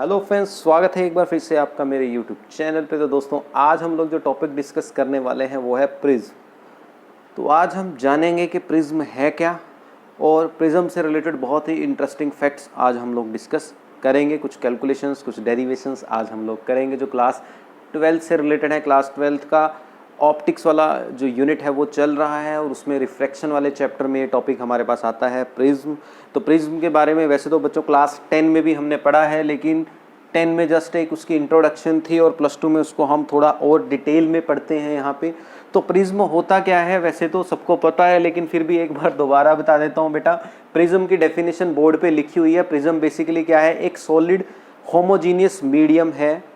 Hello friends, स्वागत है एक बार फिर से आपका मेरे यूट्यूब चैनल पे। तो दोस्तों, आज हम लोग जो टॉपिक डिस्कस करने वाले हैं वो है प्रिज्म। तो आज हम जानेंगे कि प्रिज्म है क्या, और प्रिज्म से रिलेटेड बहुत ही इंटरेस्टिंग फैक्ट्स आज हम लोग डिस्कस करेंगे। कुछ कैलकुलेशंस, कुछ डेरिवेशंस आज हम लोग करेंगे जो क्लास 12 से रिलेटेड है। क्लास 12 का ऑप्टिक्स वाला जो यूनिट है वो चल रहा है, और उसमें रिफ्रैक्शन वाले चैप्टर में ये टॉपिक हमारे पास आता है, प्रिज्म। तो प्रिज्म के बारे में वैसे तो बच्चों क्लास 10 में भी हमने पढ़ा है, लेकिन 10 में जस्ट एक उसकी इंट्रोडक्शन थी, और प्लस 2 में उसको हम थोड़ा और डिटेल में पढ़ते हैं यहाँ पे। तो प्रिज्म होता क्या है वैसे तो सबको पता है, लेकिन फिर भी एक बार दोबारा बता देता हूँ बेटा। प्रिज्म की डेफिनेशन बोर्ड पे लिखी हुई है। प्रिज्म बेसिकली क्या है, एक सॉलिड होमोजीनियस मीडियम है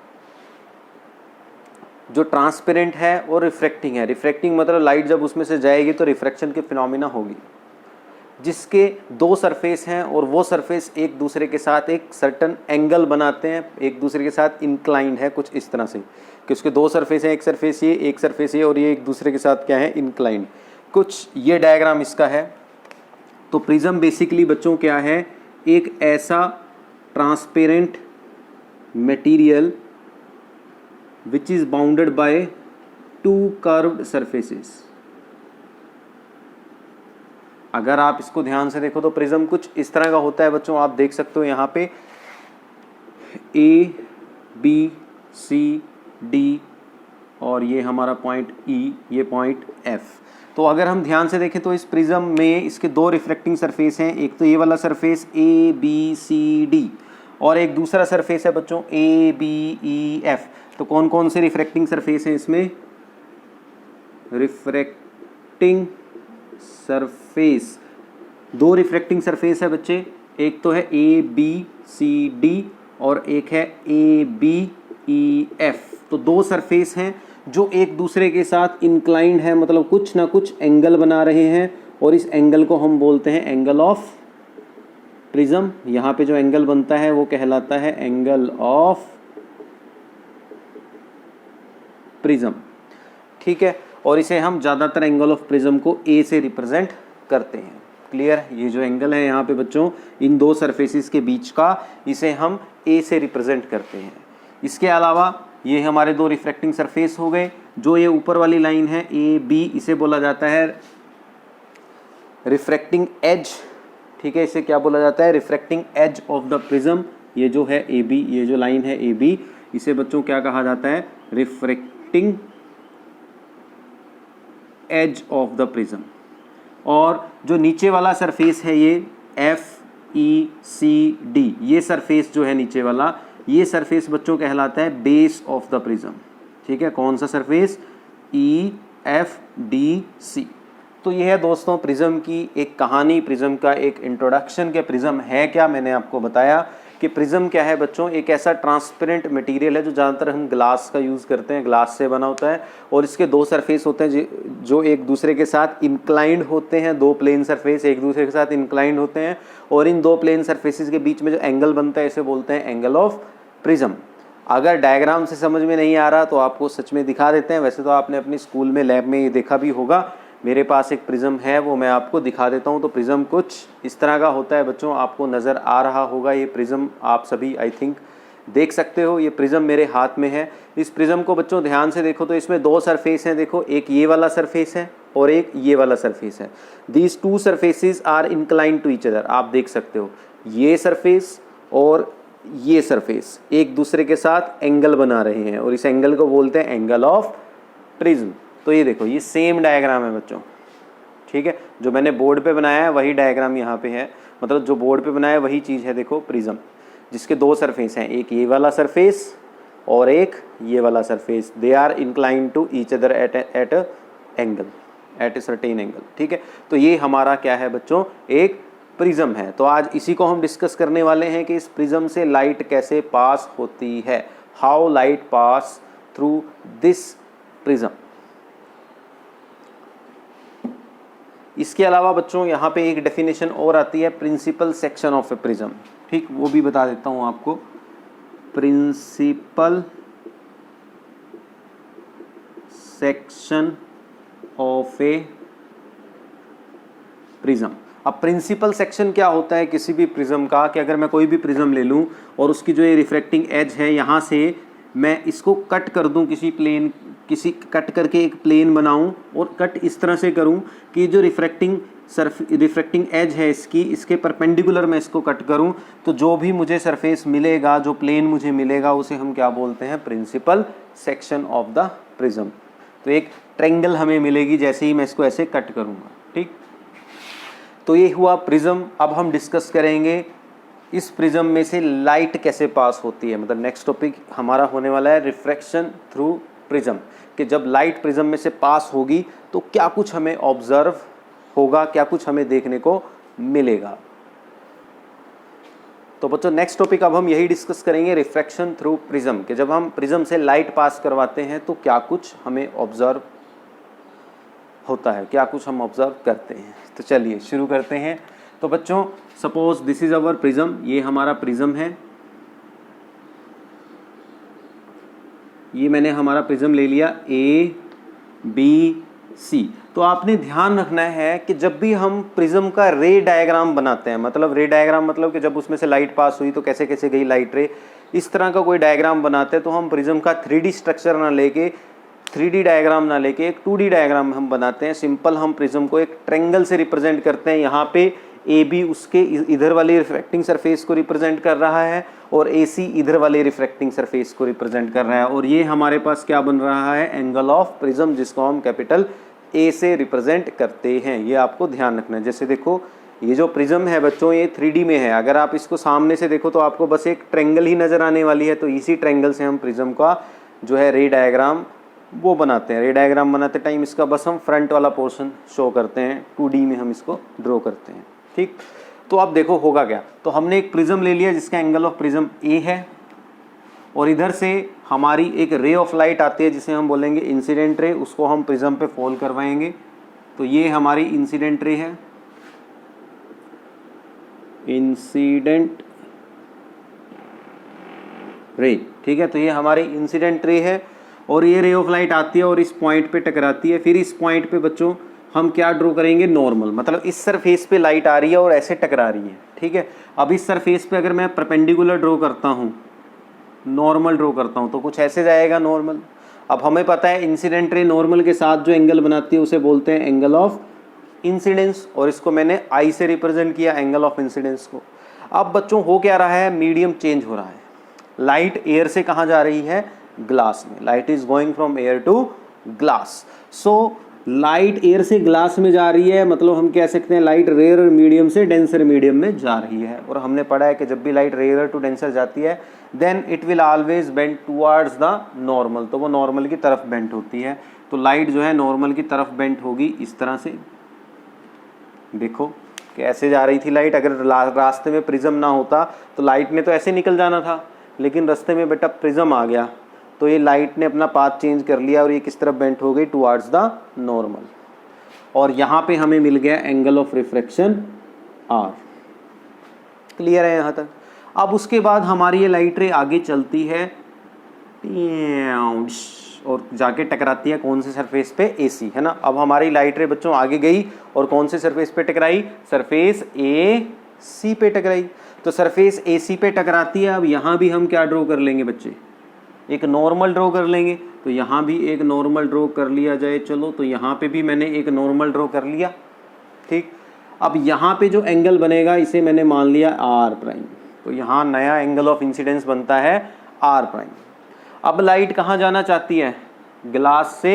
जो ट्रांसपेरेंट है और रिफ्रैक्टिंग है। रिफ्रैक्टिंग मतलब लाइट जब उसमें से जाएगी तो रिफ्रैक्शन के फिनोमिना होगी, जिसके दो सरफेस हैं, और वो सरफेस एक दूसरे के साथ एक सर्टन एंगल बनाते हैं, एक दूसरे के साथ इंक्लाइंड है, कुछ इस तरह से कि उसके दो सरफेस हैं, एक सरफेस ये, एक सरफेस ये, और ये एक दूसरे के साथ क्या है, इंक्लाइंड। कुछ ये डायग्राम इसका है। तो प्रिज्म बेसिकली बच्चों क्या है, एक ऐसा transparent material which is bounded by two curved surfaces। अगर आप इसको ध्यान से देखो तो प्रिज्म कुछ इस तरह का होता है बच्चों। आप देख सकते हो यहाँ पे A, B, C, D, और ये हमारा पॉइंट E, ये पॉइंट F। तो अगर हम ध्यान से देखें तो इस प्रिज्म में इसके दो रिफ्लेक्टिंग सरफेस हैं। एक तो ये वाला surface A, B, C, D, और एक दूसरा सरफेस है बच्चों A, B, E, F। तो कौन कौन से रिफ्रैक्टिंग सरफेस हैं इसमें? रिफ्रैक्टिंग सरफेस, दो रिफ्रैक्टिंग सरफेस है बच्चे। एक तो है ए बी सी डी, और एक है ए बी ई एफ। तो दो सरफेस हैं जो एक दूसरे के साथ इंक्लाइंड है, मतलब कुछ ना कुछ एंगल बना रहे हैं, और इस एंगल को हम बोलते हैं एंगल ऑफ प्रिज्म। यहाँ पे जो एंगल बनता है वो कहलाता है एंगल ऑफ प्रिज्म, ठीक है। और इसे हम ज़्यादातर एंगल ऑफ प्रिज्म को ए से रिप्रेजेंट करते हैं। क्लियर? ये जो एंगल है यहाँ पे बच्चों इन दो सरफेसेस के बीच का, इसे हम ए से रिप्रेजेंट करते हैं। इसके अलावा ये हमारे दो रिफ्रैक्टिंग सरफेस हो गए। जो ये ऊपर वाली लाइन है ए बी, इसे बोला जाता है रिफ्रैक्टिंग एज, ठीक है। इसे क्या बोला जाता है? Refracting edge of the prism. ये जो है ए बी, ये जो लाइन है ए बी, इसे बच्चों क्या कहा जाता है? Refracting edge of the prism. और जो नीचे वाला सरफेस है ये एफ ई सी डी, ये सरफेस जो है नीचे वाला, ये सरफेस बच्चों कहलाता है बेस ऑफ द प्रिज्म, ठीक है। कौन सा surface? E F D C. तो ये है दोस्तों प्रिज्म की एक कहानी, प्रिज्म का एक इंट्रोडक्शन के प्रिज्म है क्या। मैंने आपको बताया कि प्रिज्म क्या है बच्चों, एक ऐसा ट्रांसपेरेंट मटेरियल है जो ज़्यादातर हम ग्लास का यूज़ करते हैं, ग्लास से बना होता है, और इसके दो सरफेस होते हैं जो एक दूसरे के साथ इंक्लाइंड होते हैं। दो प्लेन सरफेस एक दूसरे के साथ इंक्लाइंड होते हैं, और इन दो प्लेन सरफेसेस के बीच में जो एंगल बनता है इसे बोलते हैं एंगल ऑफ प्रिज्म। अगर डायग्राम से समझ में नहीं आ रहा तो आपको सच में दिखा देते हैं। वैसे तो आपने अपनी स्कूल में लैब में ये देखा भी होगा। मेरे पास एक प्रिज्म है, वो मैं आपको दिखा देता हूँ। तो प्रिज्म कुछ इस तरह का होता है बच्चों, आपको नज़र आ रहा होगा ये प्रिज्म। आप सभी आई थिंक देख सकते हो, ये प्रिज्म मेरे हाथ में है। इस प्रिज्म को बच्चों ध्यान से देखो तो इसमें दो सरफेस हैं। देखो, एक ये वाला सरफेस है और एक ये वाला सरफेस है। These two surfaces are inclined to each other. आप देख सकते हो ये सरफेस और ये सरफेस एक दूसरे के साथ एंगल बना रहे हैं, और इस एंगल को बोलते हैं एंगल ऑफ प्रिज्म। तो ये देखो, ये सेम डायग्राम है बच्चों, ठीक है। जो मैंने बोर्ड पे बनाया है वही डायग्राम यहाँ पे है, मतलब जो बोर्ड पे बनाया है वही चीज़ है। देखो प्रिज्म, जिसके दो सरफेस हैं, एक ये वाला सरफेस और एक ये वाला surface. They are inclined to each other at angle, at a certain angle, ठीक है। तो ये हमारा क्या है बच्चों, एक प्रिज्म है। तो आज इसी को हम डिस्कस करने वाले हैं कि इस प्रिज्म से लाइट कैसे पास होती है, how light pass through this prism. इसके अलावा बच्चों यहाँ पे एक डेफिनेशन और आती है, principal section of a prism, ठीक, वो भी बता देता हूँ आपको। Principal section of a prism. अब प्रिंसिपल सेक्शन क्या होता है किसी भी प्रिज्म का, कि अगर मैं कोई भी प्रिज्म ले लूँ और उसकी जो ये रिफ्रैक्टिंग एज है यहाँ से मैं इसको कट कर दूँ, किसी कट करके एक प्लेन बनाऊँ और कट इस तरह से करूँ कि जो रिफ्रैक्टिंग एज है इसके परपेंडिकुलर मैं इसको कट करूं, तो जो भी मुझे सरफेस मिलेगा, जो प्लेन मुझे मिलेगा, उसे हम क्या बोलते हैं, principal section of the prism. तो एक ट्रायंगल हमें मिलेगी जैसे ही मैं इसको ऐसे कट करूंगा। ठीक, तो ये हुआ प्रिज्म। अब हम डिस्कस करेंगे इस प्रिज्म में से लाइट कैसे पास होती है। मतलब नेक्स्ट टॉपिक हमारा होने वाला है रिफ्रैक्शन थ्रू प्रिज्म, कि जब लाइट प्रिज्म में से पास होगी तो क्या कुछ हमें ऑब्जर्व होगा, क्या कुछ हमें देखने को मिलेगा। तो बच्चों नेक्स्ट टॉपिक अब हम यही डिस्कस करेंगे, रिफ्रैक्शन थ्रू प्रिज्म, कि जब हम प्रिज्म से लाइट पास करवाते हैं तो क्या कुछ हमें ऑब्जर्व होता है, क्या कुछ हम ऑब्जर्व करते हैं। तो चलिए शुरू करते हैं। तो बच्चों suppose this is our prism, ये हमारा प्रिज्म है, ये मैंने हमारा प्रिज्म ले लिया ABC। तो आपने ध्यान रखना है कि जब भी हम प्रिज्म का रे डायग्राम बनाते हैं, मतलब रे डायग्राम मतलब कि जब उसमें से लाइट पास हुई तो कैसे कैसे गई लाइट रे, इस तरह का कोई डायग्राम बनाते हैं, तो हम प्रिज्म का 3D स्ट्रक्चर ना लेके, 3D डायग्राम ना लेके एक 2D डायग्राम हम बनाते हैं। सिंपल हम प्रिज्म को एक ट्रायंगल से रिप्रेजेंट करते हैं। यहाँ पे AB उसके इधर वाली रिफ्रैक्टिंग सरफेस को रिप्रेजेंट कर रहा है और AC इधर वाले रिफ्रैक्टिंग सरफेस को रिप्रेजेंट कर रहा है, और ये हमारे पास क्या बन रहा है, एंगल ऑफ प्रिज्म, जिसको हम कैपिटल A से रिप्रेजेंट करते हैं। ये आपको ध्यान रखना है। जैसे देखो ये जो प्रिज्म है बच्चों, ये 3D में है, अगर आप इसको सामने से देखो तो आपको बस एक ट्रायंगल ही नजर आने वाली है। तो इसी ट्रायंगल से हम प्रिज्म का जो है रे डायग्राम वो बनाते हैं। रे डायग्राम बनाते टाइम इसका बस हम फ्रंट वाला पोर्शन शो करते हैं, 2D में हम इसको ड्रॉ करते हैं। ठीक, तो अब देखो होगा क्या। तो हमने एक प्रिज्म ले लिया जिसका एंगल ऑफ प्रिज्म A है, और इधर से हमारी एक रे ऑफ लाइट आती है जिसे हम बोलेंगे इंसिडेंट रे, उसको हम प्रिज्म पे फॉल करवाएंगे। तो ये हमारी इंसिडेंट रे है, इंसिडेंट रे। ठीक है, तो ये हमारी इंसिडेंट रे है, और ये रे ऑफ लाइट आती है और इस पॉइंट पे टकराती है। फिर इस पॉइंट पे बच्चों हम क्या ड्रॉ करेंगे, नॉर्मल, मतलब इस सरफेस पे लाइट आ रही है और ऐसे टकरा रही है। ठीक है, अब इस सरफेस पे अगर मैं परपेंडिकुलर ड्रॉ करता हूँ, नॉर्मल ड्रॉ करता हूँ, तो कुछ ऐसे जाएगा नॉर्मल। अब हमें पता है इंसिडेंट रे नॉर्मल के साथ जो एंगल बनाती है उसे बोलते हैं एंगल ऑफ इंसिडेंस, और इसको मैंने I से रिप्रेजेंट किया, एंगल ऑफ इंसिडेंस को। अब बच्चों हो क्या रहा है, मीडियम चेंज हो रहा है। लाइट एयर से कहाँ जा रही है, ग्लास में। Light is going from air to glass. So light air से ग्लास में जा रही है, मतलब हम कह सकते हैं लाइट रेयर मीडियम से डेंसर मीडियम में जा रही है। और हमने पढ़ा है कि जब भी लाइट रेयर टू डेंसर जाती है then it will always bend towards the normal, तो वो नॉर्मल की तरफ बेंड होती है। तो लाइट जो है नॉर्मल की तरफ बेंड होगी इस तरह से। देखो कैसे जा रही थी लाइट, अगर रास्ते में प्रिज्म ना होता तो लाइट ने तो ऐसे निकल जाना था, लेकिन रास्ते में बेटा प्रिज्म आ गया तो ये लाइट ने अपना पाथ चेंज कर लिया और ये किस तरफ बेंट हो गई, टुवर्ड्स द नॉर्मल। और यहाँ पे हमें मिल गया angle of refraction R। Clear है यहाँ तक। अब उसके बाद हमारी ये लाइट रे आगे चलती है और जाके टकराती है कौन से सरफेस पे, AC, है ना। अब हमारी लाइट रे बच्चों आगे गई और कौन से सरफेस पे टकराई, सरफेस AC पे टकराई। तो सरफेस AC पे टकराती है। अब यहाँ भी हम क्या ड्रॉ कर लेंगे बच्चे, एक नॉर्मल ड्रॉ कर लेंगे। तो यहाँ भी एक नॉर्मल ड्रॉ कर लिया जाए, चलो। तो यहाँ पे भी मैंने एक नॉर्मल ड्रॉ कर लिया। ठीक, अब यहाँ पे जो एंगल बनेगा इसे मैंने मान लिया R'। तो यहाँ नया एंगल ऑफ इंसिडेंस बनता है R'। अब लाइट कहाँ जाना चाहती है, ग्लास से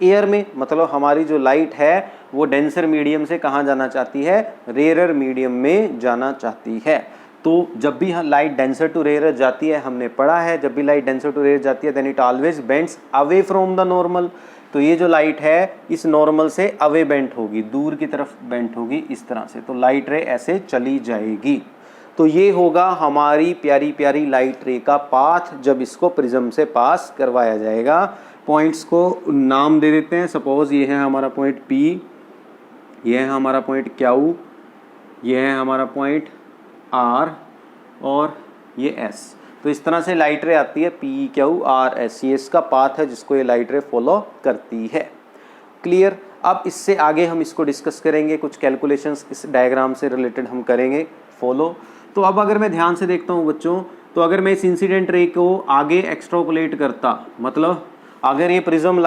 एयर में, मतलब हमारी जो लाइट है वो डेंसर मीडियम से कहाँ जाना चाहती है, रेयर मीडियम में जाना चाहती है। तो जब भी लाइट डेंसर टू रेयर जाती है, हमने पढ़ा है जब भी लाइट डेंसर टू रेयर जाती है then it always bends away from the normal. तो ये जो लाइट है इस नॉर्मल से अवे बेंट होगी, दूर की तरफ बेंट होगी इस तरह से। तो लाइट रे ऐसे चली जाएगी। तो ये होगा हमारी प्यारी प्यारी लाइट रे का पाथ जब इसको प्रिज्म से पास करवाया जाएगा। पॉइंट्स को नाम दे देते हैं। सपोज ये है हमारा पॉइंट P, ये है हमारा पॉइंट Q, ये है हमारा पॉइंट R और ये S। तो इस तरह से लाइट रे आती है P, Q, R, S। ये इसका पाथ है जिसको ये लाइट रे फॉलो करती है। क्लियर। अब इससे आगे हम इसको डिस्कस करेंगे, कुछ कैलकुलेशंस इस डायग्राम से रिलेटेड हम करेंगे फॉलो। तो अब अगर मैं ध्यान से देखता हूँ बच्चों, तो अगर मैं इस इंसिडेंट रे को आगे एक्सट्रापोलेट करता, मतलब अगर ये प्रिज्म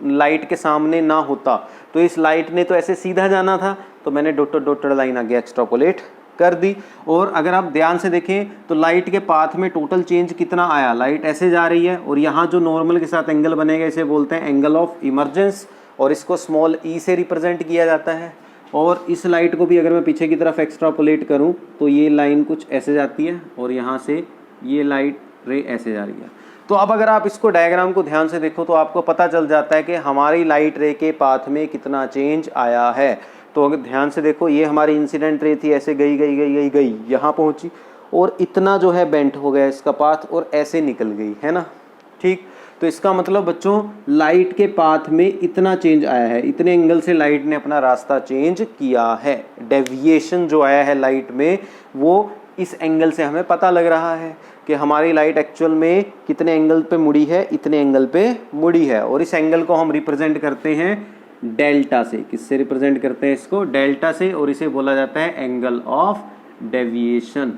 लाइट के सामने ना होता तो इस लाइट ने तो ऐसे सीधा जाना था, तो मैंने डॉटेड डॉटेड लाइन आगे एक्सट्रापोलेट कर दी। और अगर आप ध्यान से देखें तो लाइट के पाथ में टोटल चेंज कितना आया, लाइट ऐसे जा रही है और यहाँ जो नॉर्मल के साथ एंगल बनेगा इसे बोलते हैं एंगल ऑफ इमर्जेंस, और इसको स्मॉल ई से रिप्रेजेंट किया जाता है। और इस लाइट को भी अगर मैं पीछे की तरफ एक्सट्रापोलेट करूं तो ये लाइन कुछ ऐसे जाती है और यहाँ से ये लाइट रे ऐसे जा रही है। तो अब अगर आप इसको डायग्राम को ध्यान से देखो तो आपको पता चल जाता है कि हमारी लाइट रे के पाथ में कितना चेंज आया है। तो अगर ध्यान से देखो, ये हमारी इंसिडेंट रे थी, ऐसे गई गई गई गई गई यहाँ पहुँची और इतना जो है बेंट हो गया इसका पाथ और ऐसे निकल गई, है ना। ठीक, तो इसका मतलब बच्चों लाइट के पाथ में इतना चेंज आया है, इतने एंगल से लाइट ने अपना रास्ता चेंज किया है। डेविएशन जो आया है लाइट में वो इस एंगल से हमें पता लग रहा है कि हमारी लाइट एक्चुअल में कितने एंगल पे मुड़ी है, इतने एंगल पे मुड़ी है। और इस एंगल को हम रिप्रेजेंट करते हैं डेल्टा से। किससे रिप्रेजेंट करते हैं इसको? डेल्टा से, और इसे बोला जाता है angle of deviation,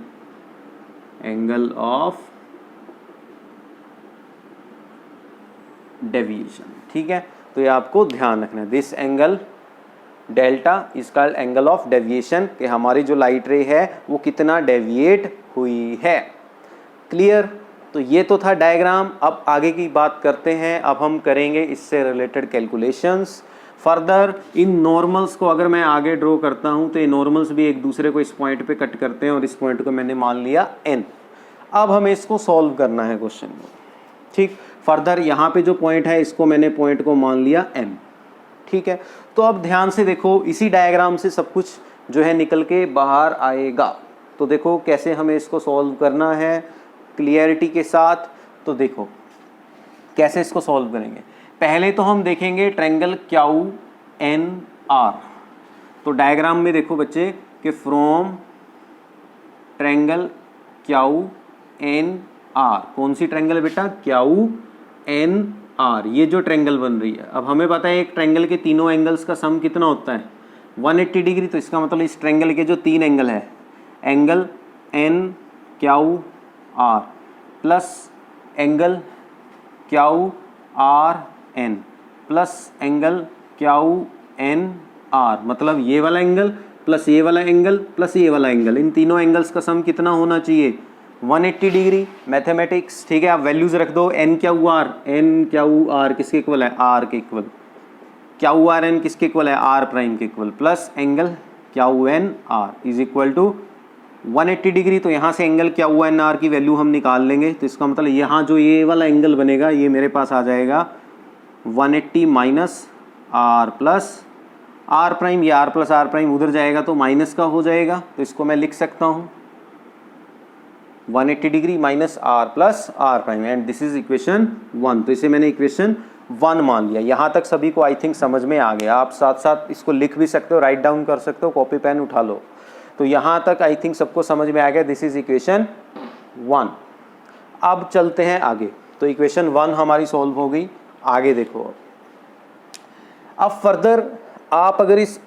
angle of deviation. ठीक है, तो ये आपको ध्यान रखना है, this angle delta is called angle of deviation, कि हमारी जो लाइट रे है वो कितना डेविएट हुई है। क्लियर? तो ये तो था डायग्राम। अब आगे की बात करते हैं, अब हम करेंगे इससे related calculations. Further in normals को अगर मैं आगे ड्रॉ करता हूं तो ये नॉर्मल्स भी एक दूसरे को इस पॉइंट पे कट करते हैं और इस पॉइंट को मैंने मान लिया n। अब हमें इसको सॉल्व करना है क्वेश्चन को। ठीक, फर्दर यहाँ पे जो पॉइंट है इसको मैंने पॉइंट को मान लिया m। ठीक है, तो अब ध्यान से देखो, इसी डायग्राम से सब कुछ जो है निकल के बाहर आएगा। तो देखो कैसे हमें इसको सॉल्व करना है क्लियरिटी के साथ। तो देखो कैसे इसको सॉल्व करेंगे। पहले तो हम देखेंगे ट्रायंगल क्यू एन आर। तो डायग्राम में देखो बच्चे कि from triangle Q N R, कौन सी ट्रायंगल बेटा? क्यू एन आर, ये जो ट्रायंगल बन रही है। अब हमें पता है एक ट्रायंगल के तीनों एंगल्स का सम कितना होता है? 180 डिग्री। तो इसका मतलब इस ट्रायंगल के जो तीन एंगल है, angle N Q R plus angle Q R N plus angle Q N R, मतलब ये वाला एंगल प्लस ये वाला एंगल प्लस ये वाला एंगल, इन तीनों एंगल्स का सम कितना होना चाहिए? 180 डिग्री। मैथमेटिक्स, ठीक है, आप वैल्यूज रख दो। एन क्यू आर किसके इक्वल है? आर के इक्वल। क्यू आर एन किसके इक्वल है? आर प्राइम के equal, plus angle Q N R is equal to 180 degree. तो यहाँ से एंगल क्यू एन आर की वैल्यू हम निकाल लेंगे। तो इसका मतलब यहाँ जो ये वाला एंगल बनेगा ये मेरे पास आ जाएगा 180 minus are plus R prime. ये आर प्लस आर प्राइम उधर जाएगा तो माइनस का हो जाएगा। तो इसको मैं लिख सकता हूँ 180 degree minus are plus R prime, and this is equation 1। तो इसे मैंने इक्वेशन 1 मान लिया। यहाँ तक सभी को आई थिंक समझ में आ गया। आप साथ साथ इसको लिख भी सकते हो, राइट डाउन कर सकते हो, कॉपी पेन उठा लो। तो यहाँ तक आई थिंक सबको समझ में आ गया, दिस इज इक्वेशन 1। अब चलते हैं आगे। तो इक्वेशन 1 हमारी सॉल्व हो गई। आगे देखो, अब फर्दर आप अगर इस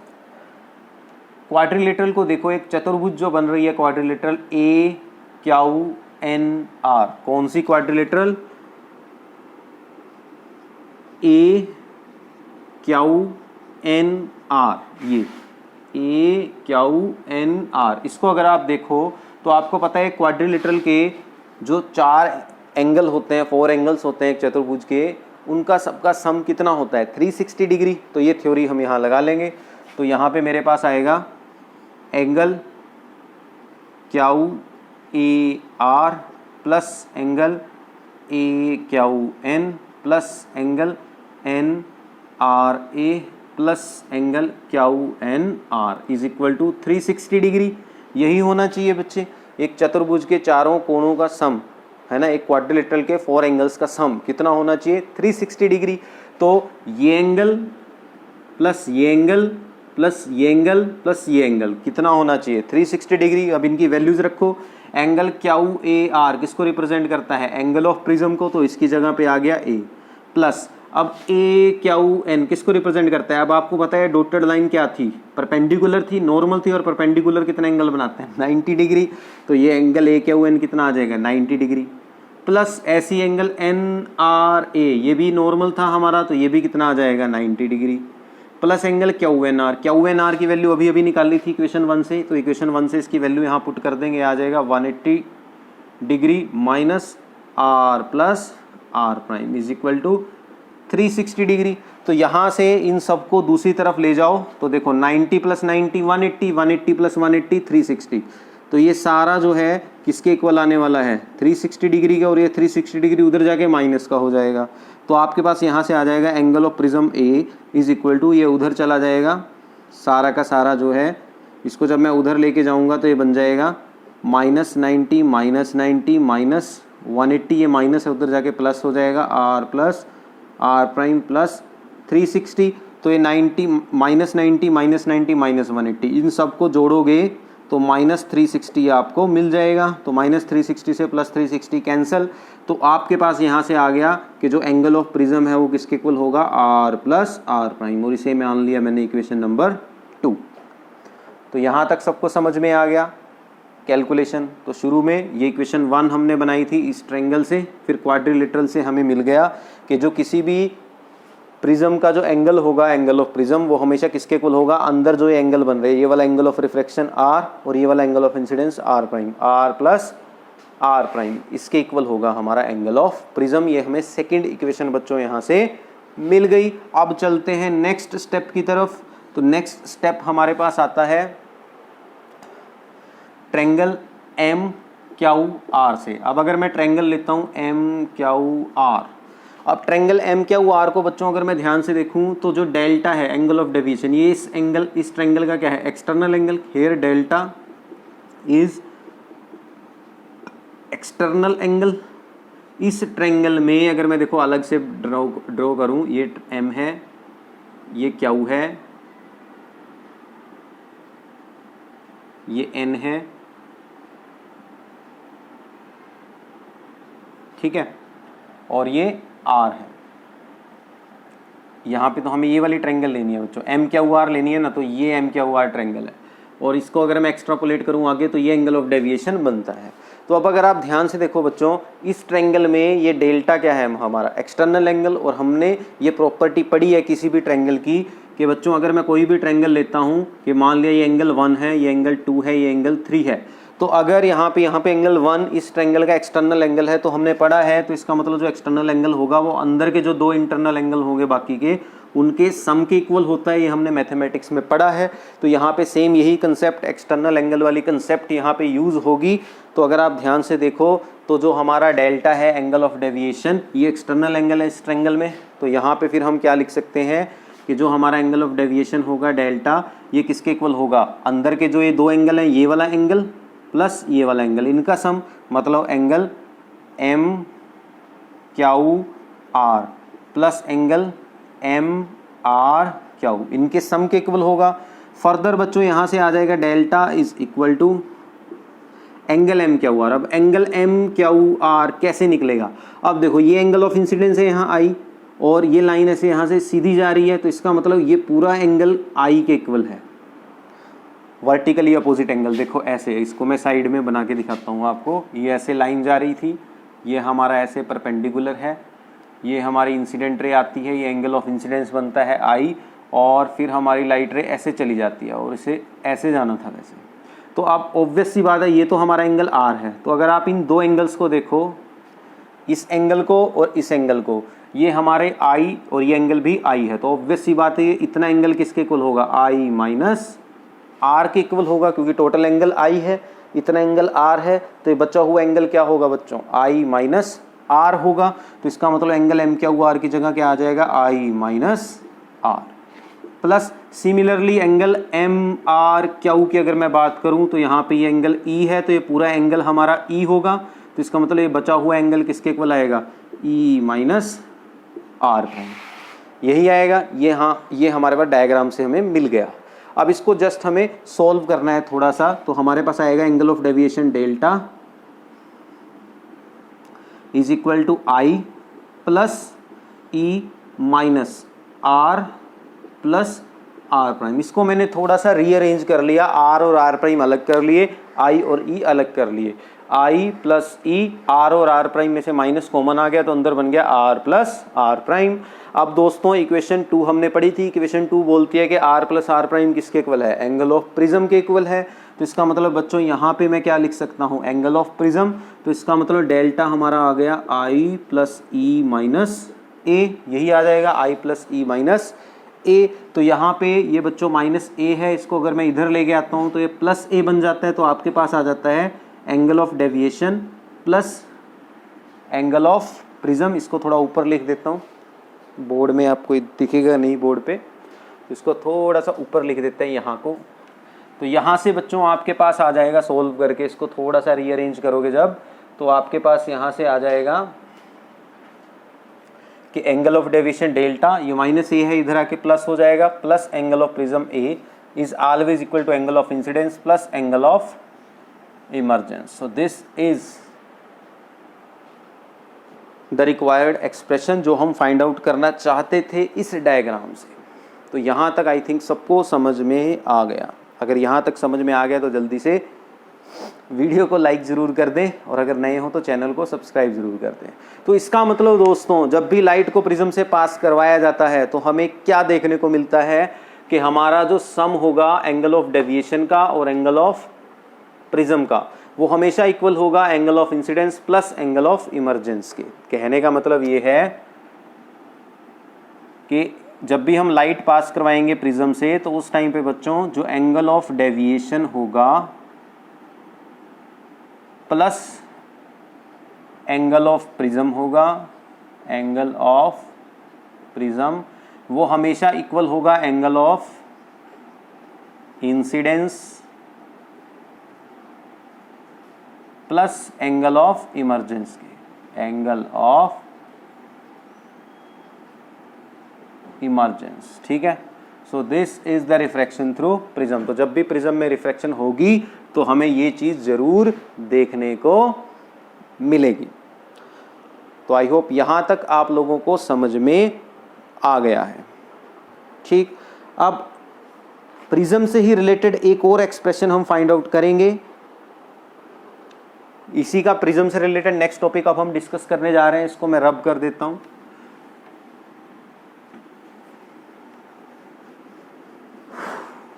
क्वाड्रिलेटरल को देखो, एक चतुर्भुज जो बन रही है quadrilateral A Q N R, कौन सी quadrilateral? A Q N R, ये ए क्यू एन आर। इसको अगर आप देखो तो आपको पता है क्वाड्रिलेटरल के जो 4 एंगल होते हैं, 4 एंगल्स होते हैं एक चतुर्भुज के, उनका सबका सम कितना होता है? 360 डिग्री। तो ये थ्योरी हम यहाँ लगा लेंगे। तो यहाँ पे मेरे पास आएगा angle Q A R plus angle A Q N plus angle N R A plus angle Q N R is equal to 360 degree. यही होना चाहिए बच्चे, एक चतुर्भुज के चारों कोणों का सम, है ना, एक क्वाड्रिलेटरल के 4 एंगल्स का सम कितना होना चाहिए? 360 डिग्री। तो ये एंगल प्लस ये एंगल प्लस ये एंगल प्लस ये एंगल कितना होना चाहिए? 360 डिग्री। अब इनकी वैल्यूज रखो। एंगल क्यू ए आर किसको रिप्रेजेंट करता है? एंगल ऑफ प्रिज्म को। तो इसकी जगह पे आ गया ए, प्लस अब ए क्यू एन किसको रिप्रेजेंट करता है? अब आपको पता है डॉटेड लाइन क्या थी, परपेंडिकुलर थी, नॉर्मल थी, और परपेंडिकुलर कितना एंगल बनाते हैं 90 डिग्री। तो ये एंगल ए क्यू एन कितना आ जाएगा 90 डिग्री, प्लस ऐसी एंगल एन आर ए, ये भी नॉर्मल था हमारा, तो ये भी कितना आ जाएगा 90 degree, plus angle Q N R की वैल्यू अभी अभी निकाली थी इक्वेशन 1 से, तो इक्वेशन 1 से इसकी वैल्यू यहाँ पुट कर देंगे, आ जाएगा 180 degree minus are plus R prime is equal to 360 degree. तो यहाँ से इन सबको दूसरी तरफ ले जाओ तो देखो 90 प्लस 90 180, 180 प्लस 180 360। तो ये सारा जो है किसके इक्वल आने वाला है 360 डिग्री का, और ये 360 डिग्री उधर जाके माइनस का हो जाएगा। तो आपके पास यहाँ से आ जाएगा angle of prism A is equal to, ये उधर चला जाएगा सारा का सारा जो है, इसको जब मैं उधर लेके जाऊँगा तो ये बन जाएगा -90 -90 माइनस 180, ये माइनस है उधर जाके प्लस हो जाएगा R plus R prime plus 360। तो ये 90 -90 -90 माइनस 180, इन सबको जोड़ोगे तो -360 आपको मिल जाएगा। तो -360 से +360 कैंसिल, तो आपके पास यहाँ से आ गया कि जो एंगल ऑफ प्रिज्म है वो किसके इक्वल होगा आर प्लस आर प्राइम, और इसे मान लिया मैंने इक्वेशन नंबर 2। तो यहाँ तक सबको समझ में आ गया कैलकुलेशन। तो शुरू में ये इक्वेशन 1 हमने बनाई थी इस ट्रायंगल से, फिर क्वाड्रिलेटरल से हमें मिल गया कि जो किसी भी प्रिज्म का जो एंगल होगा, एंगल ऑफ प्रिज्म, वो हमेशा किसके इक्वल होगा, अंदर जो ये एंगल बन रहे हैं, ये वाला एंगल ऑफ रिफ्रैक्शन आर और ये वाला angle of incidence R prime, R plus R prime, इसके इक्वल होगा हमारा एंगल ऑफ प्रिज्म। ये हमें सेकंड इक्वेशन बच्चों यहाँ से मिल गई। अब चलते हैं नेक्स्ट स्टेप की तरफ। तो नेक्स्ट स्टेप हमारे पास आता है ट्रायंगल एम क्यू आर से। अब अगर मैं ट्रायंगल लेता हूँ एम क्यू आर, अब ट्रायंगल एम क्यू आर को बच्चों अगर मैं ध्यान से देखूं तो जो डेल्टा है एंगल ऑफ डेविएशन, ये इस एंगल, इस ट्रायंगल का क्या है external angle, here delta is external angle. इस ट्रायंगल में अगर मैं देखो अलग से ड्रॉ करूं, ये एम है, ये क्यू है, ये एन है, ठीक है, और ये आर है। यहाँ पे तो हमें ये वाली ट्रायंगल लेनी है बच्चों, एम क्यू आर लेनी है ना, तो ये एम क्यू आर ट्रायंगल है, और इसको अगर मैं एक्सट्रापोलेट करूँ आगे तो ये एंगल ऑफ डेविएशन बनता है। तो अब अगर आप ध्यान से देखो बच्चों, इस ट्रायंगल में ये डेल्टा क्या है हमारा एक्सटर्नल एंगल, और हमने ये प्रॉपर्टी पढ़ी है किसी भी ट्रायंगल की कि बच्चों अगर मैं कोई भी ट्रायंगल लेता हूँ कि मान लिया ये एंगल 1 है, ये एंगल 2 है, ये एंगल 3 है, तो अगर यहाँ पे एंगल 1 इस ट्रायंगल का एक्सटर्नल एंगल है तो हमने पढ़ा है, तो इसका मतलब जो एक्सटर्नल एंगल होगा वो अंदर के जो दो इंटरनल एंगल होंगे बाकी के, उनके सम के इक्वल होता है, ये हमने मैथमेटिक्स में पढ़ा है। तो यहाँ पे सेम यही कंसेप्ट, एक्सटर्नल एंगल वाली कंसेप्ट यहाँ पे यूज़ होगी। तो अगर आप ध्यान से देखो तो जो हमारा डेल्टा है एंगल ऑफ डेविएशन, ये एक्सटर्नल एंगल है इस ट्रायंगल में। तो यहाँ पे फिर हम क्या लिख सकते हैं कि जो हमारा एंगल ऑफ डेविएशन होगा डेल्टा, ये किसके इक्वल होगा, अंदर के जो ये दो एंगल हैं, ये वाला एंगल प्लस ये वाला एंगल, इनका सम, मतलब angle M Q R plus angle M R Q, इनके सम के इक्वल होगा। फर्दर बच्चों यहाँ से आ जाएगा delta is equal to angle M Q R. अब एंगल एम क्यू आर कैसे निकलेगा, अब देखो ये एंगल ऑफ इंसिडेंस है यहाँ आई, और ये लाइन ऐसे यहाँ से सीधी जा रही है, तो इसका मतलब ये पूरा एंगल आई के इक्वल है, वर्टिकली अपोजिट एंगल। देखो ऐसे, इसको मैं साइड में बना के दिखाता हूँ आपको। ये ऐसे लाइन जा रही थी, ये हमारा ऐसे परपेंडिकुलर है, ये हमारी इंसिडेंट रे आती है, ये एंगल ऑफ इंसिडेंस बनता है आई, और फिर हमारी लाइट रे ऐसे चली जाती है, और इसे ऐसे जाना था वैसे। तो आप ऑब्वियस सी बात है, ये तो हमारा एंगल आर है। तो अगर आप इन दो एंगल्स को देखो, इस एंगल को और इस एंगल को, ये हमारे आई और ये एंगल भी आई है, तो ऑब्वियस सी बात है ये इतना एंगल किसके इक्वल होगा, आई माइनस आर के इक्वल होगा, क्योंकि टोटल एंगल आई है, इतना एंगल आर है, तो ये बचा हुआ एंगल क्या होगा बच्चों, आई माइनस आर होगा। तो इसका मतलब एंगल एम क्यू आर की जगह क्या आ जाएगा, i minus are. Plus similarly angle M R q की अगर मैं बात करूं तो यहाँ पे ये एंगल ई है, तो ये पूरा एंगल हमारा ई होगा। तो इसका मतलब ये बचा हुआ एंगल किसके इक्वल आएगा, ई माइनस आर प्राइम, यही आएगा। ये हाँ, ये हमारे पास डायग्राम से हमें मिल गया। अब इसको जस्ट हमें सॉल्व करना है थोड़ा सा। तो हमारे पास आएगा angle of deviation delta is equal to I plus E minus are plus R prime. इसको मैंने थोड़ा सा रीअरेंज कर लिया, आर और आर प्राइम अलग कर लिए, आई और ई अलग कर लिए। आई प्लस ई, आर और आर प्राइम में से माइनस कॉमन आ गया तो अंदर बन गया आर प्लस आर प्राइम। अब दोस्तों इक्वेशन 2 हमने पढ़ी थी, इक्वेशन 2 बोलती है कि आर प्लस आर प्राइम किसके इक्वल है, एंगल ऑफ प्रिज्म के इक्वल है। तो इसका मतलब बच्चों यहाँ पे मैं क्या लिख सकता हूँ, एंगल ऑफ प्रिज्म। तो इसका मतलब डेल्टा हमारा आ गया आई प्लस ई माइनस ए, यही आ जाएगा आई प्लस ई माइनस ए। तो यहाँ पे ये बच्चों माइनस ए है, इसको अगर मैं इधर लेके आता हूँ तो ये प्लस ए बन जाता है। तो आपके पास आ जाता है angle of deviation plus angle of prism. इसको थोड़ा ऊपर लिख देता हूँ, बोर्ड में आपको दिखेगा नहीं बोर्ड पे, इसको थोड़ा सा ऊपर लिख देते हैं यहाँ को। तो यहाँ से बच्चों आपके पास आ जाएगा, सोल्व करके इसको थोड़ा सा रीअरेंज करोगे जब, तो आपके पास यहाँ से आ जाएगा कि एंगल ऑफ डेविएशन डेल्टा, ये माइनस ए है, इधर आके प्लस हो जाएगा, plus angle of prism A is always equal to angle of incidence plus angle of emergence. So this is the required expression जो हम फाइंड आउट करना चाहते थे इस डायग्राम से। तो यहाँ तक आई थिंक सबको समझ में आ गया। अगर यहाँ तक समझ में आ गया तो जल्दी से वीडियो को लाइक ज़रूर कर दें, और अगर नए हो तो चैनल को सब्सक्राइब ज़रूर कर दें। तो इसका मतलब दोस्तों, जब भी लाइट को प्रिज्म से पास करवाया जाता है तो हमें क्या देखने को मिलता है कि हमारा जो सम होगा एंगल ऑफ डेविएशन का और एंगल ऑफ प्रिज्म का, वो हमेशा इक्वल होगा angle of incidence plus angle of emergence के। कहने का मतलब ये है कि जब भी हम लाइट पास करवाएंगे प्रिज्म से तो उस टाइम पे बच्चों जो एंगल ऑफ डेविएशन होगा प्लस एंगल ऑफ प्रिज्म होगा, एंगल ऑफ प्रिज्म वो हमेशा इक्वल होगा angle of incidence plus angle of emergence के, एंगल ऑफ इमर्जेंस। ठीक है, सो this is the refraction through prism. तो जब भी प्रिज्म में रिफ्रैक्शन होगी तो हमें ये चीज जरूर देखने को मिलेगी। तो आई होप यहां तक आप लोगों को समझ में आ गया है। ठीक, अब प्रिज्म से ही रिलेटेड एक और एक्सप्रेशन हम फाइंड आउट करेंगे। इसी का प्रिज्म से रिलेटेड नेक्स्ट टॉपिक अब हम डिस्कस करने जा रहे हैं। इसको मैं रब कर देता हूं।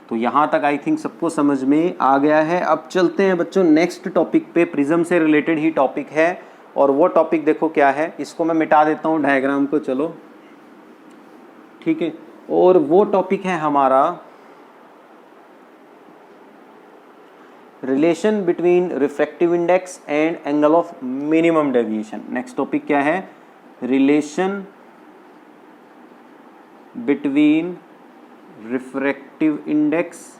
तो यहां तक आई थिंक सबको समझ में आ गया है। अब चलते हैं बच्चों नेक्स्ट टॉपिक पे। प्रिज्म से रिलेटेड ही टॉपिक है, और वो टॉपिक देखो क्या है। इसको मैं मिटा देता हूं डायग्राम को, चलो ठीक है। और वो टॉपिक है हमारा relation between refractive index and angle of minimum deviation. Next topic क्या है, relation between refractive index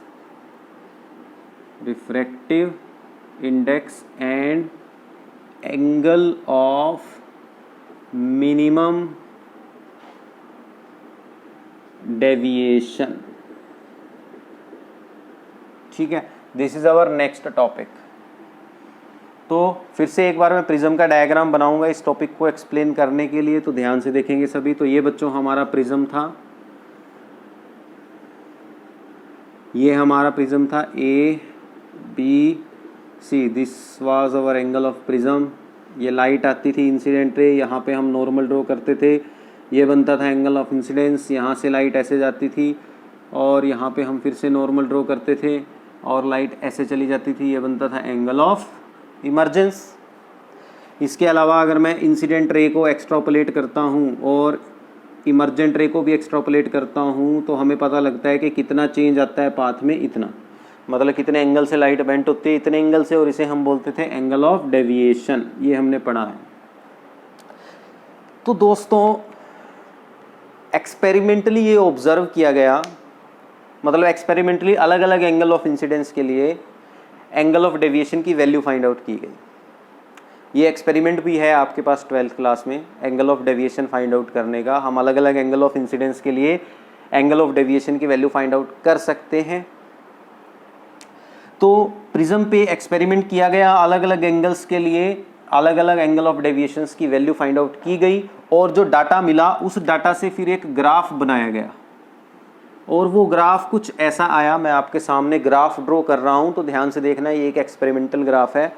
and angle of minimum deviation. ठीक है, this is our next topic. तो फिर से एक बार मैं प्रिज्म का डायग्राम बनाऊंगा इस टॉपिक को एक्सप्लेन करने के लिए, तो ध्यान से देखेंगे सभी। तो ये बच्चों हमारा प्रिज्म था, ये हमारा प्रिज्म था A B C, this was our angle of prism. ये लाइट आती थी इंसिडेंट रे, यहाँ पे हम नॉर्मल ड्रॉ करते थे, ये बनता था एंगल ऑफ इंसिडेंस। यहाँ से लाइट ऐसे जाती थी और यहाँ पे हम फिर से नॉर्मल ड्रॉ करते थे और लाइट ऐसे चली जाती थी, ये बनता था एंगल ऑफ इमर्जेंस। इसके अलावा अगर मैं इंसिडेंट रे को एक्सट्रापोलेट करता हूँ और इमर्जेंट रे को भी एक्सट्रापोलेट करता हूँ तो हमें पता लगता है कि कितना चेंज आता है पाथ में, इतना, मतलब कितने एंगल से लाइट बेंट होती है, इतने एंगल से, और इसे हम बोलते थे एंगल ऑफ डेविएशन। ये हमने पढ़ा है। तो दोस्तों एक्सपेरिमेंटली ये ऑब्जर्व किया गया, मतलब एक्सपेरिमेंटली अलग अलग एंगल ऑफ इंसिडेंस के लिए एंगल ऑफ डेविएशन की वैल्यू फाइंड आउट की गई। ये एक्सपेरिमेंट भी है आपके पास 12th क्लास में, angle of deviation find out करने का। हम अलग अलग एंगल ऑफ इंसिडेंस के लिए एंगल ऑफ डेविएशन की वैल्यू फाइंड आउट कर सकते हैं। तो प्रिज्म पे एक्सपेरिमेंट किया गया अलग अलग एंगल्स के लिए, अलग अलग एंगल ऑफ डेविएशंस की वैल्यू फाइंड आउट की गई और जो डाटा मिला उस डाटा से फिर एक ग्राफ बनाया गया और वो ग्राफ कुछ ऐसा आया। मैं आपके सामने ग्राफ ड्रॉ कर रहा हूँ तो ध्यान से देखना, ये एक एक्सपेरिमेंटल ग्राफ है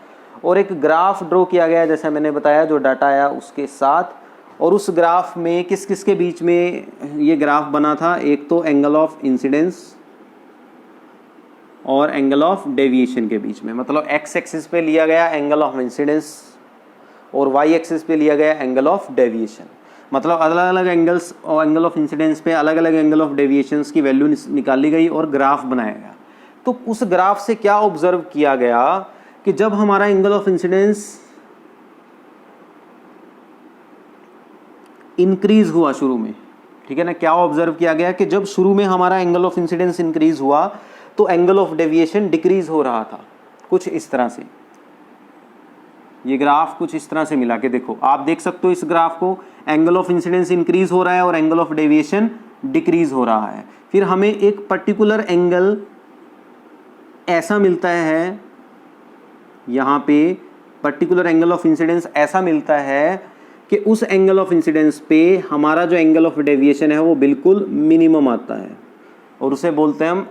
और एक ग्राफ ड्रॉ किया गया जैसा मैंने बताया जो डाटा आया उसके साथ। और उस ग्राफ में किस किस के बीच में ये ग्राफ बना था, एक तो एंगल ऑफ इंसिडेंस और एंगल ऑफ डेविएशन के बीच में, मतलब एक्स एक्सिस पे लिया गया एंगल ऑफ इंसिडेंस और वाई एक्सिस पे लिया गया एंगल ऑफ डेविएशन। मतलब अलग अलग एंगल्स और एंगल ऑफ इंसिडेंस पे अलग अलग एंगल ऑफ डेविएशंस की वैल्यू निकाली गई और ग्राफ बनाया गया। तो उस ग्राफ से क्या ऑब्जर्व किया गया कि जब हमारा एंगल ऑफ इंसिडेंस इंक्रीज हुआ शुरू में, ठीक है ना, क्या ऑब्जर्व किया गया कि जब शुरू में हमारा एंगल ऑफ इंसिडेंस इंक्रीज हुआ तो एंगल ऑफ डेविएशन डिक्रीज हो रहा था कुछ इस तरह से। ये ग्राफ कुछ इस तरह से मिला के देखो, आप देख सकते हो इस ग्राफ को, एंगल ऑफ इंसिडेंस इंक्रीज हो रहा है और एंगल ऑफ डेविएशन डिक्रीज हो रहा है। फिर हमें एक पर्टिकुलर एंगल ऐसा मिलता है, यहाँ पे पर्टिकुलर एंगल ऑफ इंसिडेंस ऐसा मिलता है कि उस एंगल ऑफ इंसिडेंस पे हमारा जो एंगल ऑफ डेविएशन है वो बिल्कुल मिनिमम आता है और उसे बोलते हैं हम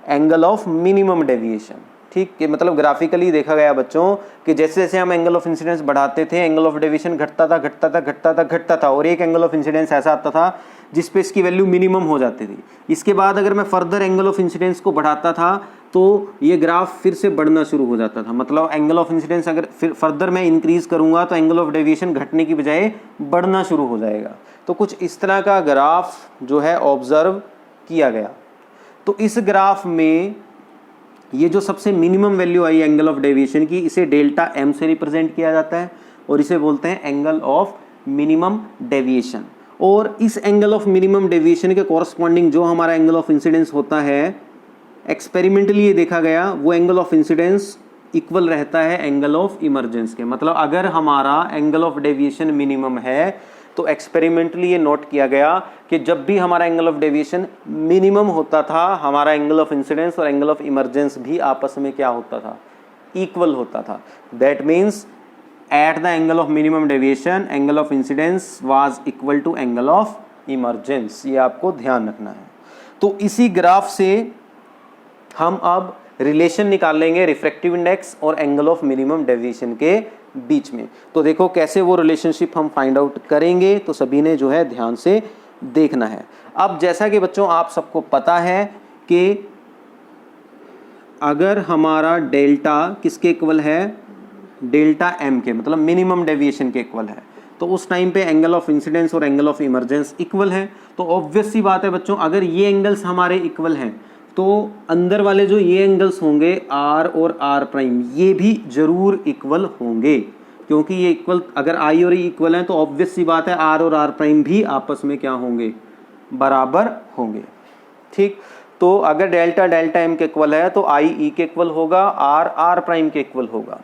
एंगल ऑफ मिनिमम डेविएशन। ठीक है, मतलब ग्राफिकली देखा गया बच्चों कि जैसे जैसे हम एंगल ऑफ इंसिडेंस बढ़ाते थे एंगल ऑफ डेविएशन घटता था और एक एंगल ऑफ इंसिडेंस ऐसा आता था जिस पे इसकी वैल्यू मिनिमम हो जाती थी। इसके बाद अगर मैं फर्दर एंगल ऑफ इंसिडेंस को बढ़ाता था तो ये ग्राफ फिर से बढ़ना शुरू हो जाता था। मतलब एंगल ऑफ इंसिडेंस अगर फिर फर्दर मैं इंक्रीज करूंगा तो एंगल ऑफ डेविएशन घटने की बजाय बढ़ना शुरू हो जाएगा। तो कुछ इस तरह का ग्राफ जो है ऑब्जर्व किया गया। तो इस ग्राफ में ये जो सबसे minimum value I angle of deviation की, इसे डेल्टा एम से रिप्रेजेंट किया जाता है और इसे बोलते हैं एंगल ऑफ मिनिमम डेविएशन। और इस एंगल ऑफ मिनिमम डेविएशन के कॉरस्पॉन्डिंग जो हमारा एंगल ऑफ इंसिडेंस होता है, एक्सपेरिमेंटली ये देखा गया वो एंगल ऑफ इंसिडेंस इक्वल रहता है एंगल ऑफ इमर्जेंस के। मतलब अगर हमारा एंगल ऑफ डेविएशन मिनिमम है तो एक्सपेरिमेंटली ये नोट किया गया कि जब भी हमारा एंगल ऑफ डेविएशन मिनिमम होता था हमारा एंगल ऑफ इंसिडेंस और एंगल ऑफ इमर्जेंस भी आपस में क्या होता था, इक्वल होता था। That means at the angle of minimum deviation angle of incidence was equal to angle of emergence. ये आपको ध्यान रखना है। तो इसी ग्राफ से हम अब रिलेशन निकाल लेंगे रिफ्रैक्टिव इंडेक्स और एंगल ऑफ मिनिमम डेविएशन के बीच में। तो देखो कैसे वो रिलेशनशिप हम फाइंड आउट करेंगे, तो सभी ने जो है ध्यान से देखना है। अब जैसा कि बच्चों आप सबको पता है कि अगर हमारा डेल्टा किसके इक्वल है, डेल्टा एम के, मतलब मिनिमम डेविएशन के इक्वल है, तो उस टाइम पे एंगल ऑफ इंसिडेंस और एंगल ऑफ इमर्जेंस इक्वल है। तो ऑब्वियस सी बात है बच्चों, अगर ये एंगल्स हमारे इक्वल हैं तो अंदर वाले जो ये एंगल्स होंगे आर और आर प्राइम, ये भी जरूर इक्वल होंगे, क्योंकि ये इक्वल, अगर आई और ई इक्वल हैं तो ऑब्वियस सी बात है आर और आर प्राइम भी आपस में क्या होंगे, बराबर होंगे। ठीक, तो अगर डेल्टा डेल्टा एम के इक्वल है तो आई ई के इक्वल होगा, आर आर प्राइम के इक्वल होगा।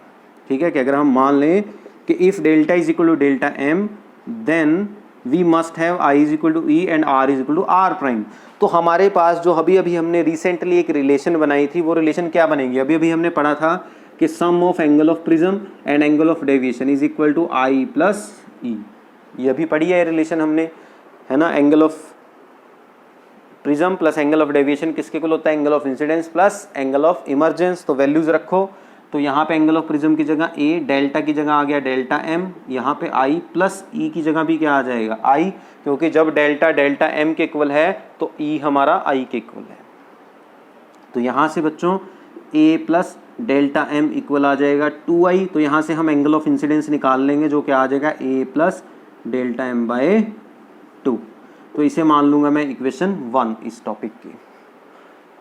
ठीक है कि अगर हम मान लें कि if delta is equal to delta M then we must have I is equal to E and R is equal to are prime. तो हमारे पास जो अभी अभी हमने रिसेंटली एक रिलेशन बनाई थी वो रिलेशन क्या बनेगी, अभी अभी हमने पढ़ा था कि sum of angle of prism and angle of deviation is equal to I plus e. ये अभी पढ़ी है रिलेशन हमने, है ना। Angle of prism plus angle of deviation किसके इक्वल होता है, angle of incidence plus angle of emergence. तो वैल्यूज रखो, तो यहाँ पे एंगल ऑफ प्रिज्म की जगह ए, डेल्टा की जगह आ गया डेल्टा एम, यहाँ पे आई प्लस ई की जगह भी क्या आ जाएगा, आई, क्योंकि जब डेल्टा डेल्टा एम के इक्वल है तो ई हमारा आई के इक्वल है। तो यहाँ से बच्चों ए प्लस डेल्टा एम इक्वल आ जाएगा 2i। तो यहाँ से हम एंगल ऑफ इंसिडेंस निकाल लेंगे जो क्या आ जाएगा a plus delta M by 2। तो इसे मान लूंगा मैं इक्वेशन 1 इस टॉपिक की।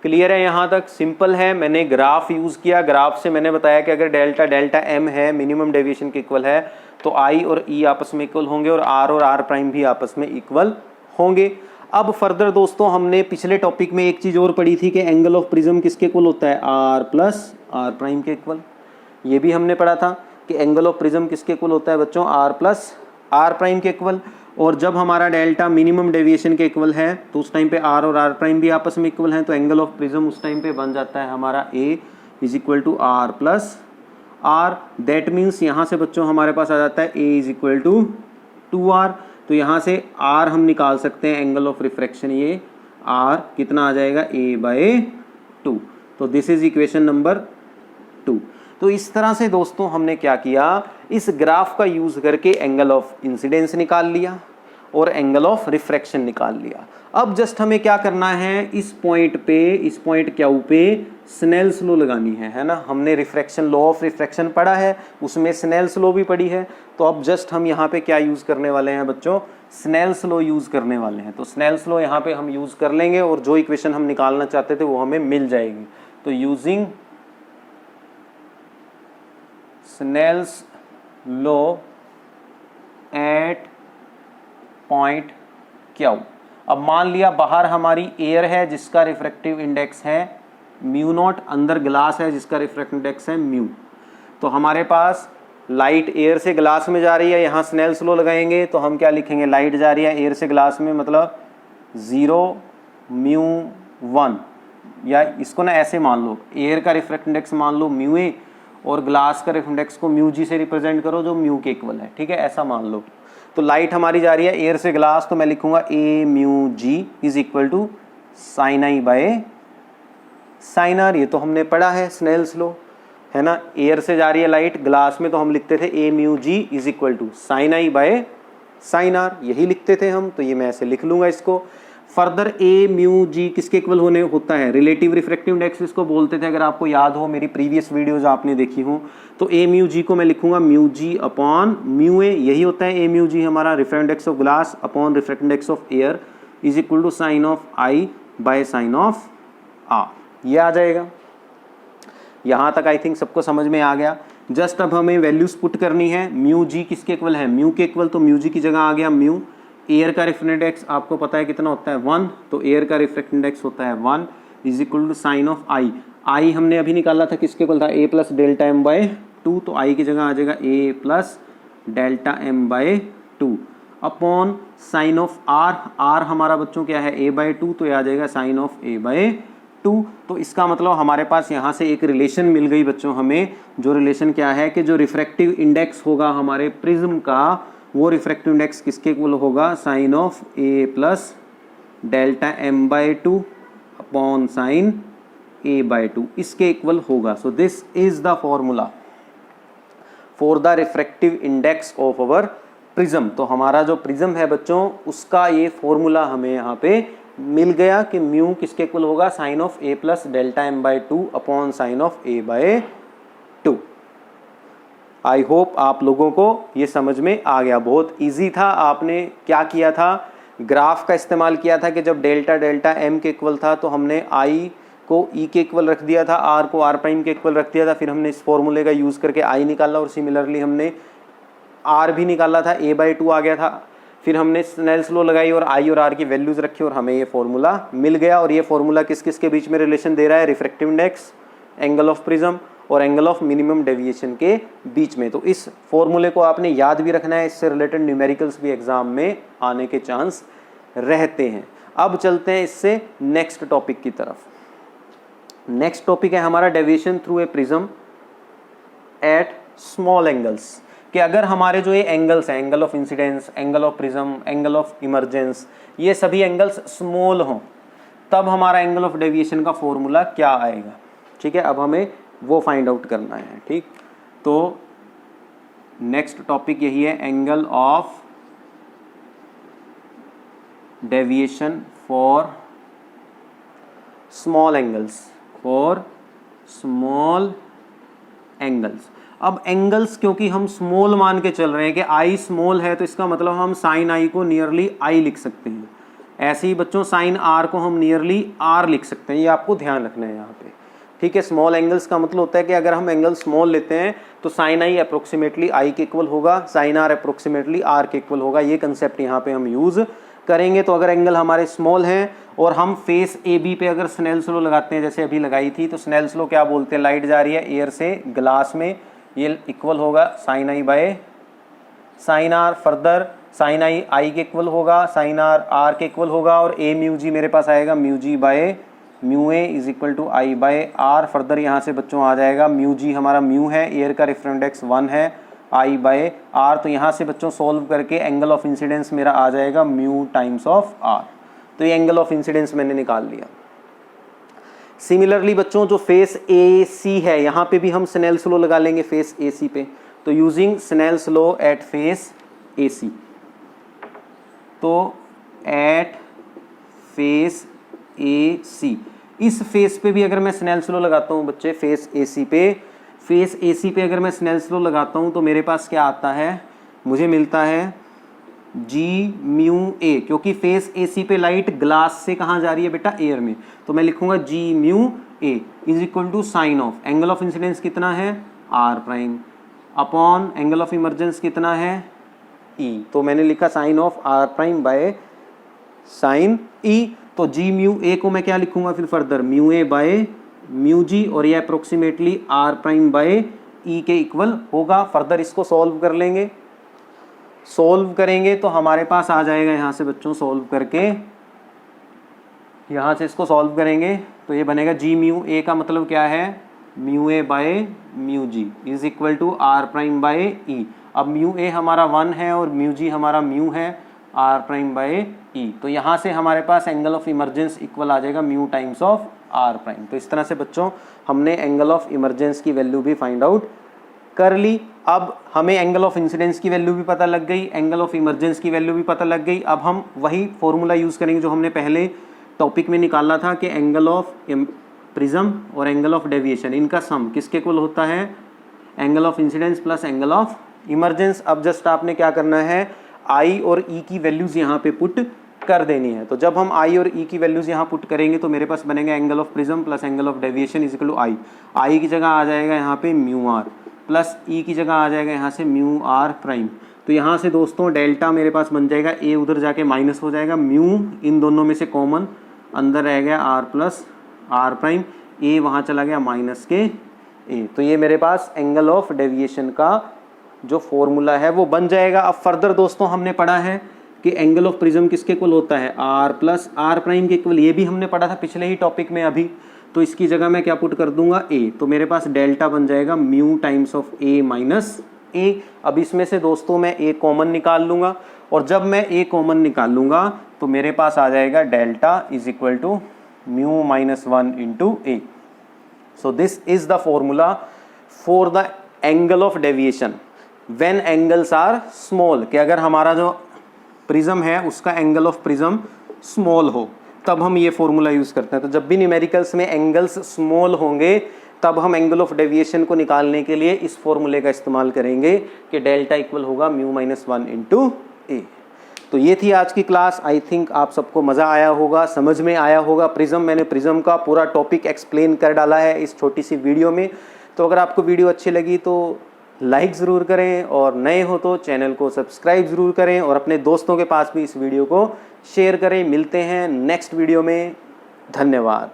क्लियर है यहाँ तक, सिंपल है। मैंने ग्राफ यूज किया, ग्राफ से मैंने बताया कि अगर डेल्टा डेल्टा एम है मिनिमम डेविएशन के इक्वल है तो आई और ई आपस में इक्वल होंगे और आर प्राइम भी आपस में इक्वल होंगे। अब फर्दर दोस्तों हमने पिछले टॉपिक में एक चीज और पढ़ी थी कि एंगल ऑफ प्रिज्म किसके इक्वल होता है, आर प्लस आर प्राइम के इक्वल। ये भी हमने पढ़ा था कि एंगल ऑफ प्रिज्म किसके इक्वल होता है बच्चों, आर प्लस आर प्राइम के इक्वल। और जब हमारा डेल्टा मिनिमम डेविएशन के इक्वल है तो उस टाइम पे आर और आर प्राइम भी आपस में इक्वल हैं, तो एंगल ऑफ प्रिज्म उस टाइम पे बन जाता है हमारा a is equal to r plus r, that means यहाँ से बच्चों हमारे पास आ जाता है ए इज इक्वल टू 2r। तो यहाँ से r हम निकाल सकते हैं एंगल ऑफ रिफ्रैक्शन, ये r कितना आ जाएगा a/2। तो दिस इज इक्वेशन नंबर 2। तो इस तरह से दोस्तों हमने क्या किया, इस ग्राफ का यूज करके एंगल ऑफ इंसिडेंस निकाल लिया और एंगल ऑफ रिफ्रैक्शन निकाल लिया। अब जस्ट हमें क्या करना है, इस पॉइंट पे, इस पॉइंट क्यू पे स्नेल्स लॉ लगानी है ना। हमने रिफ्रैक्शन, लॉ ऑफ रिफ्रैक्शन पढ़ा है, उसमें स्नेल्स लॉ भी पढ़ी है। तो अब जस्ट हम यहाँ पे क्या यूज करने वाले हैं बच्चों, स्नेल्स लॉ यूज करने वाले हैं। तो स्नेल्स लॉ यहाँ पे हम यूज कर लेंगे और जो इक्वेशन हम निकालना चाहते थे वो हमें मिल जाएगी। तो using Snell's law at point Q. अब मान लिया बाहर हमारी एयर है जिसका रिफ्रैक्टिव इंडेक्स है म्यू नॉट, अंदर ग्लास है जिसका रिफ्रैक्टिव इंडेक्स है म्यू। तो हमारे पास लाइट एयर से ग्लास में जा रही है, यहाँ स्नेल्स लॉ लगाएंगे तो हम क्या लिखेंगे, लाइट जा रही है एयर से ग्लास में, मतलब 0 μ1, या इसको ना ऐसे मान लो, एयर का रिफ्रैक्टिव इंडेक्स मान लो म्यू ए और ग्लास का रिफ्रैक्टिव इंडेक्स को म्यू जी से रिप्रेजेंट करो जो म्यू के इक्वल है, ठीक है, ऐसा मान लो। तो लाइट हमारी जा रही है एयर से ग्लास, तो मैं लिखूंगा a mu g is equal to sine i by sine r. ये तो हमने पढ़ा है स्नेल्स लॉ, है ना। एयर से जा रही है लाइट ग्लास में, तो हम लिखते थे a mu g is equal to sine i by sine r, यही लिखते थे हम। तो ये मैं ऐसे लिख लूंगा इसको। फर्दर ए म्यू जी किसके इक्वल होने होता है, रिलेटिव रिफ्रैक्टिव इंडेक्स इसको बोलते थे, अगर आपको याद हो, मेरी प्रीवियस वीडियोज आपने देखी हो। तो ए म्यू जी को मैं लिखूंगा mu G upon mu A, यही होता है ए म्यू जी हमारा, refractive index of glass upon refractive index of air is equal to sine of I by sine of R, ये आ जाएगा। यहाँ तक आई थिंक सबको समझ में आ गया। जस्ट अब हमें वैल्यूज पुट करनी है। म्यू जी किसके इक्वल है, म्यू के इक्वल, तो म्यू जी की जगह आ गया म्यू। एयर का रिफ्रैक्टिव इंडेक्स आपको पता है कितना होता है 1, तो एयर का रिफ्रैक्टिव इंडेक्स होता है 1 is equal to sine of i. I हमने अभी निकाला था किसके इक्वल था, a plus delta M by 2, तो आई की जगह आ जाएगा a plus delta M by 2 upon sine of r. R हमारा बच्चों क्या है, ए बाय 2, तो ये आ जाएगा साइन ऑफ ए बाय 2। तो इसका मतलब हमारे पास यहाँ से एक रिलेशन मिल गई बच्चों हमें, जो रिलेशन क्या है कि जो रिफ्रैक्टिव इंडेक्स होगा हमारे प्रिज्म का, वो रिफ्रैक्टिव इंडेक्स किसके इक्वल होगा, sine of A plus delta M by 2 upon sine A by 2, इसके इक्वल होगा। So this is the formula for the refractive index of our prism. तो हमारा जो प्रिज्म है बच्चों, उसका ये फॉर्मूला हमें यहाँ पे मिल गया कि म्यू किसके इक्वल होगा, sine of A plus delta M by 2 upon sine of A by 2। I hope आप लोगों को ये समझ में आ गया। बहुत इजी था। आपने क्या किया था, ग्राफ का इस्तेमाल किया था कि जब डेल्टा डेल्टा एम के इक्वल था तो हमने आई को ई के इक्वल रख दिया था, आर को आर प्राइम के इक्वल रख दिया था, फिर हमने इस फॉर्मूले का यूज़ करके आई निकाला और सिमिलरली हमने आर भी निकाला था, ए बाय 2 आ गया था। फिर हमने स्नेल्स लॉ लगाई और आई और आर की वैल्यूज रखी और हमें ये फॉर्मूला मिल गया। और ये फॉर्मूला किस किस के बीच में रिलेशन दे रहा है, refractive index, angle of prism और एंगल ऑफ मिनिमम डेविएशन के बीच में। तो इस फॉर्मूले को आपने याद भी रखना है, इससे रिलेटेड न्यूमेरिकल्स भी एग्जाम में आने के चांस रहते हैं। अब चलते हैं इससे नेक्स्ट टॉपिक की तरफ। नेक्स्ट टॉपिक है हमारा deviation through a prism at small angles. कि अगर हमारे जो ये एंगल्स हैं, angle of incidence, angle of prism, angle of emergence, ये सभी एंगल्स स्मॉल हों, तब हमारा एंगल ऑफ डेविएशन का फॉर्मूला क्या आएगा। ठीक है, अब हमें वो फाइंड आउट करना है। ठीक, तो नेक्स्ट टॉपिक यही है, angle of deviation for small angles, for small angles. अब एंगल्स क्योंकि हम स्मॉल मान के चल रहे हैं कि आई स्मॉल है, तो इसका मतलब हम साइन आई को नियरली आई लिख सकते हैं। ऐसे ही बच्चों साइन आर को हम नियरली आर लिख सकते हैं, ये आपको ध्यान रखना है यहाँ पे। ठीक है, स्मॉल एंगल्स का मतलब होता है कि अगर हम एंगल स्मॉल लेते हैं तो साइन आई अप्रोक्सीमेटली आई के इक्वल होगा, साइन आर अप्रोक्सीमेटली आर के इक्वल होगा। ये कंसेप्ट यहाँ पे हम यूज करेंगे। तो अगर एंगल हमारे स्मॉल हैं और हम फेस ए बी पे अगर स्नेल्स लॉ लगाते हैं, जैसे अभी लगाई थी, तो स्नेल्स लॉ क्या बोलते हैं, लाइट जा रही है एयर से ग्लास में, ये इक्वल होगा sine i by sine r. Further sine i i के इक्वल होगा, साइन आर आर के इक्वल होगा, और ए म्यू जी मेरे पास आएगा mu g by mu a is equal to i by r. Further यहाँ से बच्चों आ जाएगा म्यू जी हमारा म्यू है, एयर का रेफरेंस इंडेक्स 1 है, आई बाय आर। तो यहाँ से बच्चों सॉल्व करके एंगल ऑफ इंसिडेंस मेरा आ जाएगा म्यू टाइम्स ऑफ आर। तो ये एंगल ऑफ इंसिडेंस मैंने निकाल लिया। सिमिलरली बच्चों जो फेस ए सी है यहाँ पे भी हम स्नेल्स लॉ लगा लेंगे फेस ए सी पे। तो using Snell's law at face a c, तो एट फेस ए सी, इस फेस पे भी अगर मैं स्नेल्स लॉ लगाता हूँ बच्चे, फेस ए सी पे अगर मैं स्नेल्स लॉ लगाता हूँ तो मेरे पास क्या आता है, मुझे मिलता है जी म्यू ए, क्योंकि फेस ए सी पे लाइट ग्लास से कहाँ जा रही है बेटा, एयर में। तो मैं लिखूंगा g mu a is equal to sine of angle of incidence कितना है are prime upon angle of emergence कितना है ई। तो मैंने लिखा sine of are prime by sine e. तो जी म्यू ए को मैं क्या लिखूंगा फिर further, mu a by mu g, और ये approximately r prime by e के इक्वल होगा। फर्दर इसको सॉल्व कर लेंगे, सॉल्व करेंगे तो हमारे पास आ जाएगा यहाँ से बच्चों, सॉल्व करके यहाँ से इसको सॉल्व करेंगे तो ये बनेगा जी म्यू ए का मतलब क्या है, mu a by mu g is equal to are prime by e. अब म्यू ए हमारा 1 है और म्यू जी हमारा म्यू है आर प्राइम बाय ई। तो यहाँ से हमारे पास एंगल ऑफ इमरजेंस इक्वल आ जाएगा mu times of are prime. तो इस तरह से बच्चों हमने एंगल ऑफ इमरजेंस की वैल्यू भी फाइंड आउट कर ली। अब हमें एंगल ऑफ इंसिडेंस की वैल्यू भी पता लग गई, एंगल ऑफ इमरजेंस की वैल्यू भी पता लग गई। अब हम वही फॉर्मूला यूज़ करेंगे जो हमने पहले टॉपिक में निकाला था कि एंगल ऑफ प्रिज्म और एंगल ऑफ डेविएशन, इनका सम किसके इक्वल होता है, angle of incidence plus angle of emergence. अब जस्ट आपने क्या करना है, आई और ई की वैल्यूज़ यहाँ पे पुट कर देनी है। तो जब हम आई और ई की वैल्यूज़ यहाँ पुट करेंगे तो मेरे पास बनेगा angle of prism plus angle of deviation is equal to I. I की जगह आ जाएगा यहाँ पे म्यू आर, प्लस ई की जगह आ जाएगा यहाँ से म्यू आर प्राइम। तो यहाँ से दोस्तों डेल्टा मेरे पास बन जाएगा, ए उधर जाके माइनस हो जाएगा, म्यू इन दोनों में से कॉमन अंदर रह गया आर प्लस आर प्राइम, ए वहाँ चला गया माइनस के ए। तो ये मेरे पास एंगल ऑफ डेविएशन का जो फॉर्मूला है वो बन जाएगा। अब फर्दर दोस्तों हमने पढ़ा है कि एंगल ऑफ प्रिज्म किसके इक्वल होता है, आर प्लस आर प्राइम के इक्वल, ये भी हमने पढ़ा था पिछले ही टॉपिक में अभी। तो इसकी जगह मैं क्या पुट कर दूंगा, ए। तो मेरे पास डेल्टा बन जाएगा mu times of A minus A. अब इसमें से दोस्तों मैं ए कॉमन निकाल लूंगा, और जब मैं ए कॉमन निकाल लूंगा तो मेरे पास आ जाएगा delta is equal to mu minus 1 into A. So this is the formula for the angle of deviation when angles are small, कि अगर हमारा जो प्रिज्म है उसका एंगल ऑफ प्रिज्म स्मॉल हो तब हम ये फॉर्मूला यूज़ करते हैं। तो जब भी न्यूमेरिकल्स में एंगल्स स्मॉल होंगे तब हम एंगल ऑफ डेविएशन को निकालने के लिए इस फॉर्मूले का इस्तेमाल करेंगे कि डेल्टा इक्वल होगा म्यू माइनस 1 इंटू ए। तो ये थी आज की क्लास। आई थिंक आप सबको मज़ा आया होगा, समझ में आया होगा प्रिज्म। मैंने प्रिज्म का पूरा टॉपिक एक्सप्लेन कर डाला है इस छोटी सी वीडियो में। तो अगर आपको वीडियो अच्छी लगी तो लाइक ज़रूर करें, और नए हो तो चैनल को सब्सक्राइब ज़रूर करें, और अपने दोस्तों के पास भी इस वीडियो को शेयर करें। मिलते हैं नेक्स्ट वीडियो में, धन्यवाद।